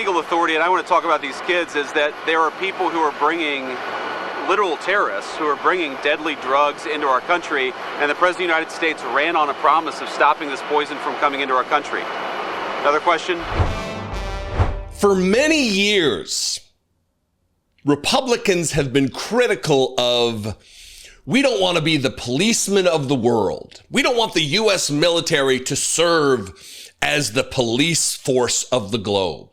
legal authority, and I want to talk about these kids, is that there are people who are bringing literal terrorists who are bringing deadly drugs into our country, and the President of the United States ran on a promise of stopping this poison from coming into our country. Another question? For many years, Republicans have been critical of, we don't want to be the policeman of the world. We don't want the U.S. military to serve as the police force of the globe.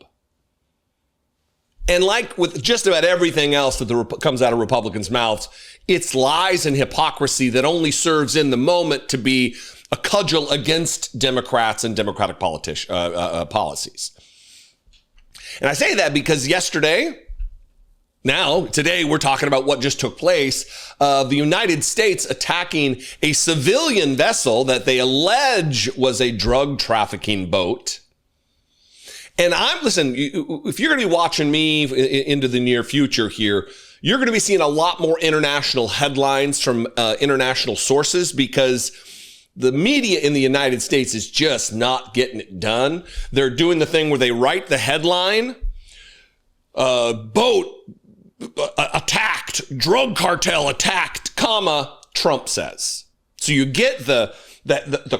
And like with just about everything else that comes out of Republicans' mouths, it's lies and hypocrisy that only serves in the moment to be a cudgel against Democrats and Democratic policies. And I say that because today we're talking about what just took place, the United States attacking a civilian vessel that they allege was a drug trafficking boat. And listen, if you're going to be watching me into the near future here, you're going to be seeing a lot more international headlines from international sources, because the media in the United States is just not getting it done. They're doing the thing where they write the headline, boat attacked, drug cartel attacked, comma, Trump says. So you get the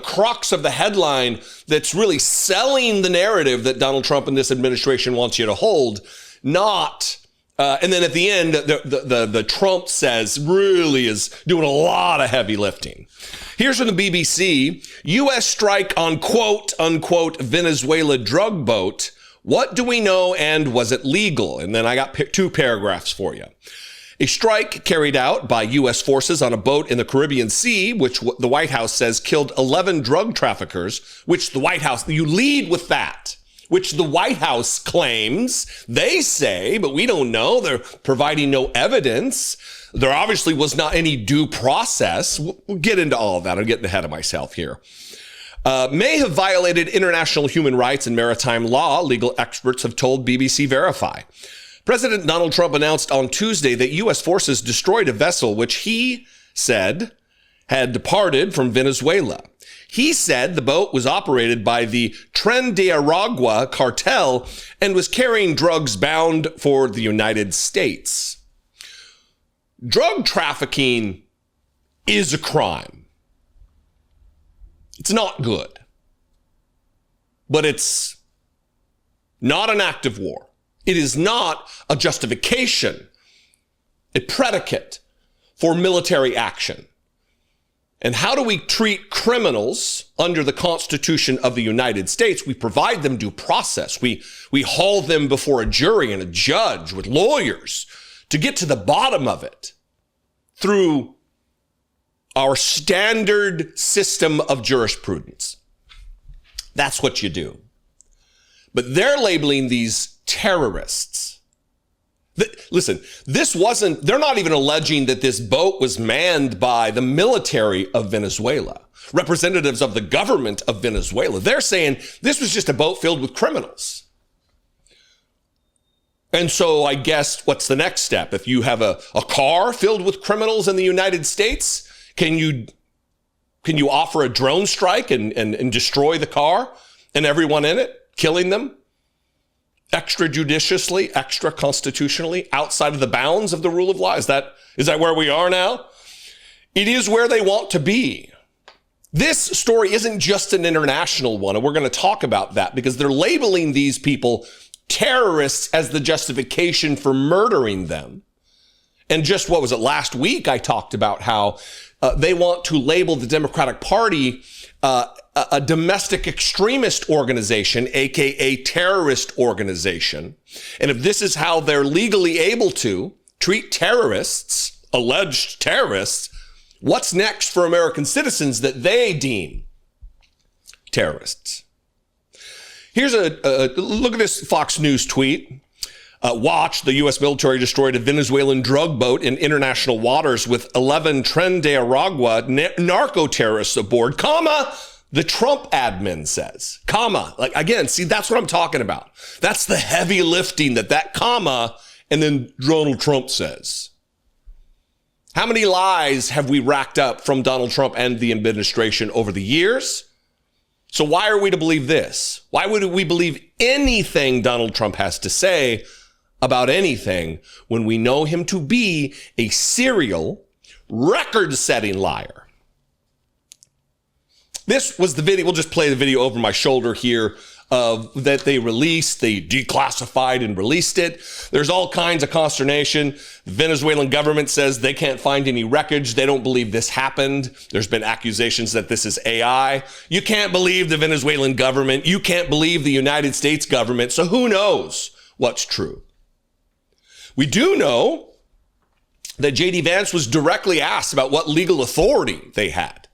crux of the headline that's really selling the narrative that Donald Trump and this administration wants you to hold, not, and then at the end, the Trump says really is doing a lot of heavy lifting. Here's from the BBC, U.S. strike on quote unquote Venezuela drug boat. What do we know, and was it legal? And then I got two paragraphs for you. A strike carried out by U.S. forces on a boat in the Caribbean Sea, which the White House says killed 11 drug traffickers, which the White House, you lead with that, which the White House claims, they say, but we don't know. They're providing no evidence. There obviously was not any due process. We'll get into all of that. I'm getting ahead of myself here. May have violated international human rights and maritime law, legal experts have told BBC Verify. President Donald Trump announced on Tuesday that U.S. forces destroyed a vessel which he said had departed from Venezuela. He said the boat was operated by the Tren de Aragua cartel and was carrying drugs bound for the United States. Drug trafficking is a crime. It's not good, but it's not an act of war. It is not a justification, a predicate for military action. And how do we treat criminals under the Constitution of the United States? We provide them due process. We haul them before a jury and a judge with lawyers to get to the bottom of it through our standard system of jurisprudence. That's what you do. But they're labeling these terrorists. Listen, they're not even alleging that this boat was manned by the military of Venezuela, representatives of the government of Venezuela. They're saying this was just a boat filled with criminals. And so I guess what's the next step? If you have a car filled with criminals in the United States, can you offer a drone strike and destroy the car and everyone in it, killing them extrajudiciously, extra constitutionally, outside of the bounds of the rule of law? Is that where we are now? It is where they want to be. This story isn't just an international one, and we're going to talk about that because they're labeling these people terrorists as the justification for murdering them. And just what was it, last week I talked about how they want to label the Democratic Party a domestic extremist organization, aka terrorist organization. And if this is how they're legally able to treat terrorists, alleged terrorists, what's next for American citizens that they deem terrorists? Here's a look at this Fox News tweet. Watch, the U.S. military destroyed a Venezuelan drug boat in international waters with 11 Tren de Aragua narco-terrorists aboard, comma, the Trump admin says, comma. Like, again, see, that's what I'm talking about. That's the heavy lifting, that comma, and then Donald Trump says. How many lies have we racked up from Donald Trump and the administration over the years? So why are we to believe this? Why would we believe anything Donald Trump has to say about anything when we know him to be a serial, record-setting liar? This was the video. We'll just play the video over my shoulder here that they released. They declassified and released it. There's all kinds of consternation. The Venezuelan government says they can't find any wreckage. They don't believe this happened. There's been accusations that this is AI. You can't believe the Venezuelan government. You can't believe the United States government. So who knows what's true? We do know that JD Vance was directly asked about what legal authority they had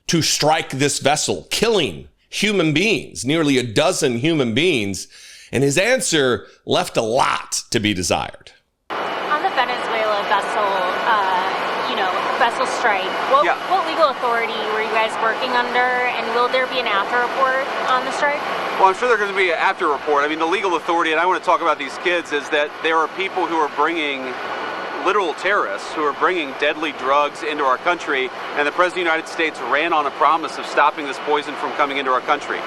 to strike this vessel, killing human beings, nearly a dozen human beings, and his answer left a lot to be desired. On the Venezuela vessel strike, what legal authority were you guys working under, and will there be an after report on the strike? Well, I'm sure there's going to be an after report. I mean, the legal authority, and I want to talk about these kids, is that there are people who are bringing literal terrorists who are bringing deadly drugs into our country, and the President of the United States ran on a promise of stopping this poison from coming into our country.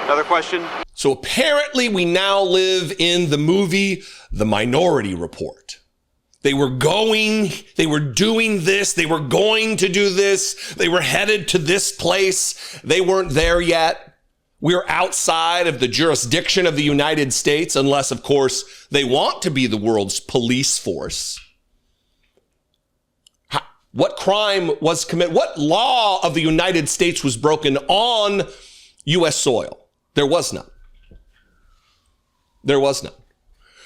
Another question? So apparently we now live in the movie The Minority Report. They were doing this, they were going to do this, they were headed to this place, they weren't there yet. We're outside of the jurisdiction of the United States, unless, of course, they want to be the world's police force. What crime was committed? What law of the United States was broken on U.S. soil? There was none. There was none.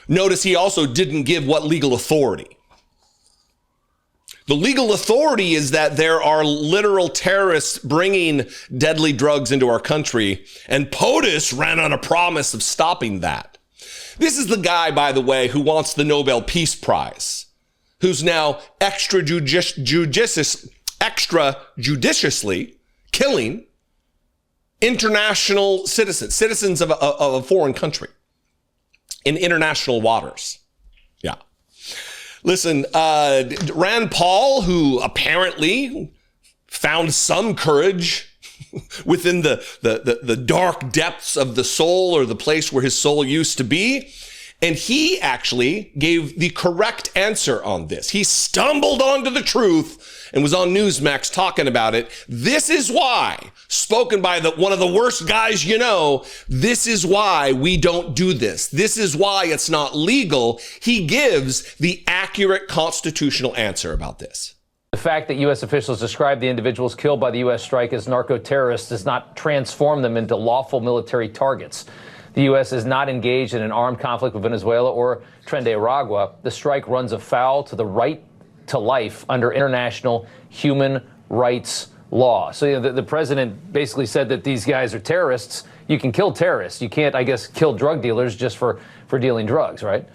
Notice he also didn't give what legal authority. The legal authority is that there are literal terrorists bringing deadly drugs into our country, and POTUS ran on a promise of stopping that. This is the guy, by the way, who wants the Nobel Peace Prize, who's now extrajudiciously killing international citizens of a foreign country in international waters. Yeah. Listen, Rand Paul, who apparently found some courage within the dark depths of the soul, or the place where his soul used to be, and he actually gave the correct answer on this. He stumbled onto the truth and was on Newsmax talking about it. This is why, spoken by one of the worst guys you know, this is why we don't do this. This is why it's not legal. He gives the accurate constitutional answer about this. The fact that U.S. officials describe the individuals killed by the U.S. strike as narco-terrorists does not transform them into lawful military targets. The U.S. is not engaged in an armed conflict with Venezuela or Trinidad. The strike runs afoul to the right to life under international human rights law. So the president basically said that these guys are terrorists. You can kill terrorists. You can't, I guess, kill drug dealers just for dealing drugs, right?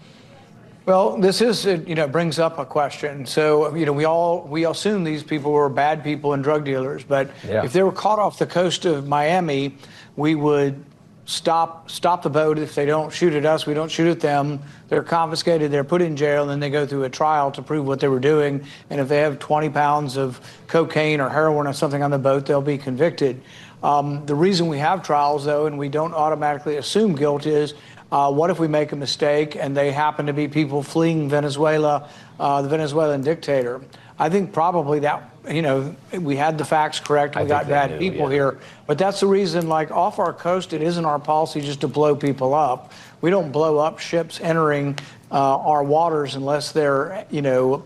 Well, this is, brings up a question. So, we assume these people were bad people and drug dealers, but if they were caught off the coast of Miami, we would stop the boat. If they don't shoot at us, we don't shoot at them. They're confiscated, they're put in jail, and then they go through a trial to prove what they were doing. And if they have 20 pounds of cocaine or heroin or something on the boat, they'll be convicted. The reason we have trials, though, and we don't automatically assume guilt is, what if we make a mistake and they happen to be people fleeing Venezuela, the Venezuelan dictator? I think probably that, we had the facts correct. We got bad people here. But that's the reason, like off our coast, it isn't our policy just to blow people up. We don't blow up ships entering our waters unless they're,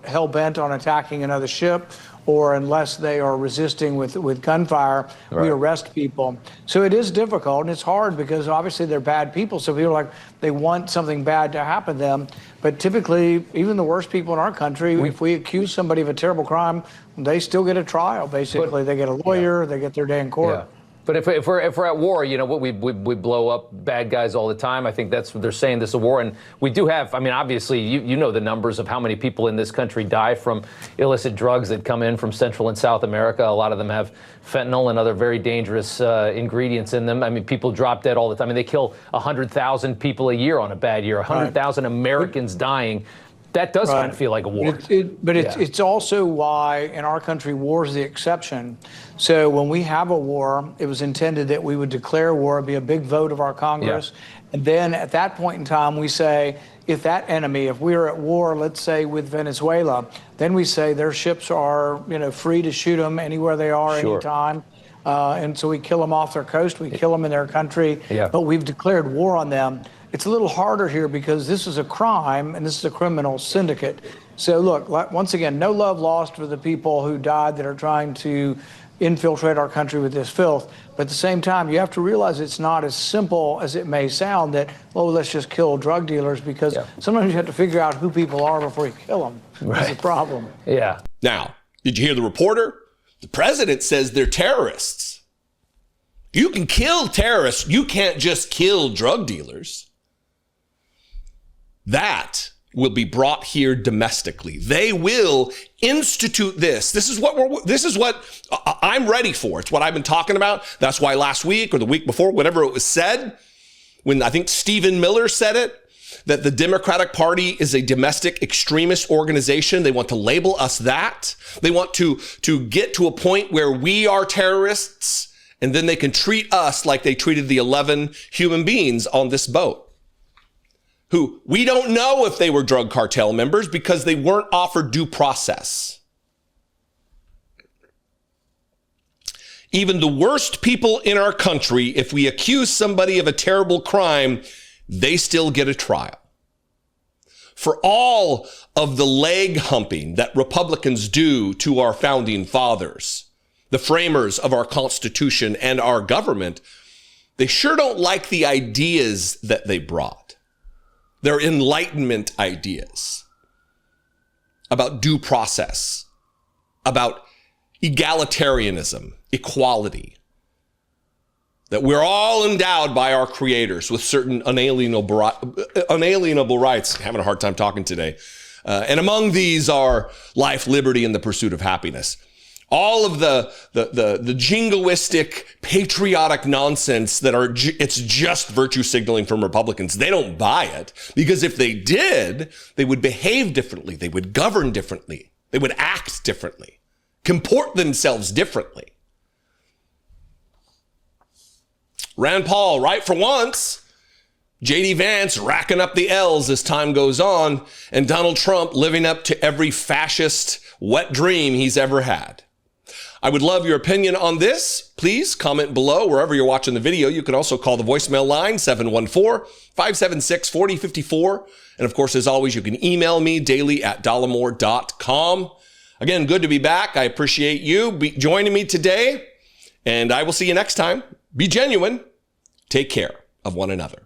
hell-bent on attacking another ship, or unless they are resisting with gunfire. Right. We arrest people. So it is difficult, and it's hard because obviously they're bad people. So people are like, they want something bad to happen to them. But typically, even the worst people in our country, if we accuse somebody of a terrible crime, they still get a trial, basically. They get a lawyer, they get their day in court. Yeah. But if we're at war, we blow up bad guys all the time. I think that's what they're saying. This is a war, and we do have. I mean, obviously, you know the numbers of how many people in this country die from illicit drugs that come in from Central and South America. A lot of them have fentanyl and other very dangerous ingredients in them. I mean, people drop dead all the time. I mean, they kill 100,000 people a year on a bad year. 100,000 Americans dying That does kind of feel like a war. It's also why in our country war is the exception. So when we have a war, it was intended that we would declare war, it'd be a big vote of our Congress. And then at that point in time, we say, if that enemy, if we are at war, let's say with Venezuela, then we say their ships are, free to shoot them anywhere they are, anytime. And so we kill them off their coast, we kill them in their country, but we've declared war on them. It's a little harder here because this is a crime and this is a criminal syndicate. So look, once again, no love lost for the people who died that are trying to infiltrate our country with this filth. But at the same time, you have to realize it's not as simple as it may sound that, oh, let's just kill drug dealers, because sometimes you have to figure out who people are before you kill them. That's the problem. Now, did you hear the reporter? The president says they're terrorists. You can kill terrorists. You can't just kill drug dealers. That will be brought here domestically. They will institute this. This is what I'm ready for. It's what I've been talking about. That's why last week or the week before, whatever it was said, when I think Stephen Miller said it, that the Democratic Party is a domestic extremist organization. They want to label us that. They want to get to a point where we are terrorists, and then they can treat us like they treated the 11 human beings on this boat, who we don't know if they were drug cartel members because they weren't offered due process. Even the worst people in our country, if we accuse somebody of a terrible crime, they still get a trial. For all of the leg humping that Republicans do to our founding fathers, the framers of our Constitution and our government, they sure don't like the ideas that they brought. Their Enlightenment ideas about due process, about egalitarianism, equality, that we're all endowed by our creators with certain unalienable rights. I'm having a hard time talking today. And among these are life, liberty, and the pursuit of happiness. All of the jingoistic, patriotic nonsense that it's just virtue signaling from Republicans. They don't buy it, because if they did, they would behave differently. They would govern differently. They would act differently, comport themselves differently. Rand Paul, right for once. JD Vance racking up the L's as time goes on, and Donald Trump living up to every fascist wet dream he's ever had. I would love your opinion on this. Please comment below wherever you're watching the video. You can also call the voicemail line, 714-576-4054. And of course, as always, you can email me daily@dollemore.com. Again, good to be back. I appreciate you joining me today, and I will see you next time. Be genuine. Take care of one another.